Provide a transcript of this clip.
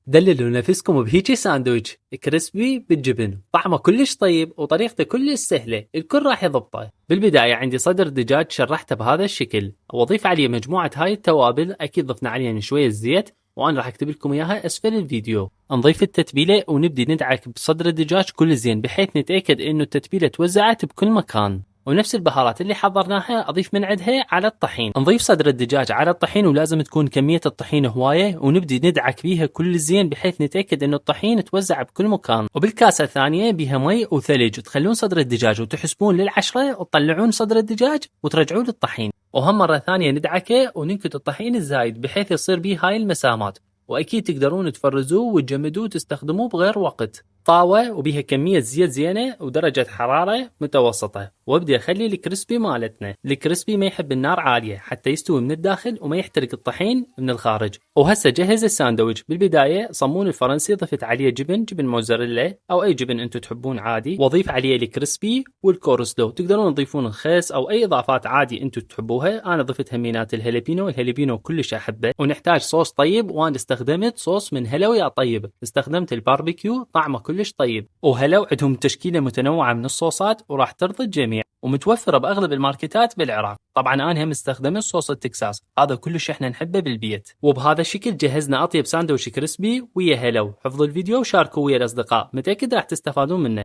دللوا نفسكم بهيجي ساندويتش كريسبي بالجبن، طعمه كلش طيب وطريقته كلش سهلة، الكل راح يضبطه. بالبداية عندي صدر دجاج شرحته بهذا الشكل، واضيف عليه مجموعة هاي التوابل، اكيد ضفنا عليها شوية زيت وانا راح اكتب لكم اياها اسفل الفيديو. نضيف التتبيلة ونبدي ندعك بصدر الدجاج كل زين بحيث نتأكد انه التتبيلة توزعت بكل مكان. ونفس البهارات اللي حضرناها اضيف من عندها على الطحين. نضيف صدر الدجاج على الطحين ولازم تكون كمية الطحين هواية، ونبدي ندعك بيها كل زين بحيث نتأكد انه الطحين توزع بكل مكان. وبالكاسة الثانية بيها مي وثلج، تخلون صدر الدجاج وتحسبون لل10 وتطلعون صدر الدجاج وترجعون للطحين، وهم مرة ثانية ندعكه وننكت الطحين الزايد بحيث يصير بيه هاي المسامات. واكيد تقدرون تفرزوه وتجمدوه وتستخدموه بغير وقت. طاوة وبيها كمية زيت زينة ودرجة حرارة متوسطة، وابدي اخلي الكريسبي مالتنا. الكريسبي ما يحب النار عالية حتى يستوي من الداخل وما يحترق الطحين من الخارج. وهسه جهز الساندويتش. بالبداية صمون الفرنسي ضفت عليه جبن موزاريلا او اي جبن انتم تحبون عادي، واضيف عليه الكريسبي والكورسلو. تقدرون تضيفون الخس او اي اضافات عادي انتم تحبوها. انا ضفت همينات الهاليبينو كلش احبه. ونحتاج صوص طيب، وانا استخدمت صوص من هلا ويا طيب، استخدمت الباربيكيو طعمه كلش طيب. وهلا عندهم تشكيلة متنوعة من الصوصات وراح ترضي الجميع، ومتوفرة باغلب الماركتات بالعراق. طبعا انا هم استخدمت صوص التكساس، هذا كلش احنا نحبه بالبيت. وبهذا الشكل جهزنا اطيب ساندويتش كريسبي ويا هلو. حفظوا الفيديو وشاركوا ويا الاصدقاء، متأكد راح تستفادون منه.